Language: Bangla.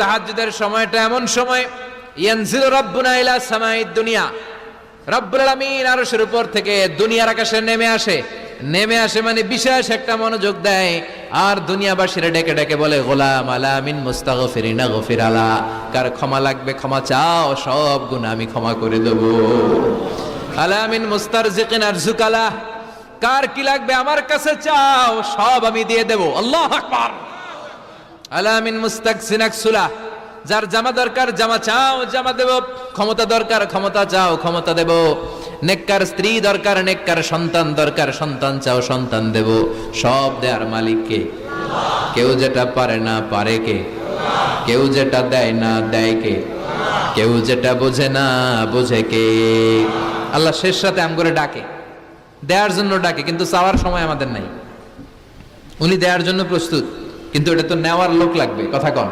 তাহাজ্জুদের সময়টা এমন সময় ইয়ানজিলু রাব্বুনা ইলা সামাইদ দুনিয়া, রব্বুল আলামিন আরশের উপর থেকে দুনিয়ার আকাশে নেমে আসে মানে বিশেষ একটা মনোযোগ দেয়, আর দুনিয়াবাসীরা ডেকে ডেকে বলে গোলাম আলা মিন মুস্তাগফিরিনা গফির আলা, কার ক্ষমা লাগবে ক্ষমা চাও, সব গুনাহ আমি ক্ষমা করে দেব। আলা মিন মুস্তারজিকিন আরজুকালা, কার কি লাগবে আমার কাছে চাও, সব আমি দিয়ে দেব। আল্লাহু আকবার। আলা মিন মুস্তাকসিন আকসুলা, যার জামা দরকার জামা চাও জামা দেব, ক্ষমতা দরকার ক্ষমতা চাও ক্ষমতা দেব, নেককার স্ত্রী দরকার নেককার সন্তান দরকার সন্তান চাও সন্তান দেব, সব দেয়ার মালিক কে? কেউ যেটা পারে না পারে কে? কেউ যেটা দেয় না দেয় কে? কেউ যেটা বোঝে না বোঝে কে? আল্লাহ শেষ রাতে আম করে ডাকে, দেওয়ার জন্য ডাকে, কিন্তু চাওয়ার সময় আমাদের নাই। উনি দেওয়ার জন্য প্রস্তুত, কিন্তু এটা তো নেওয়ার লোক লাগবে। কথা কন।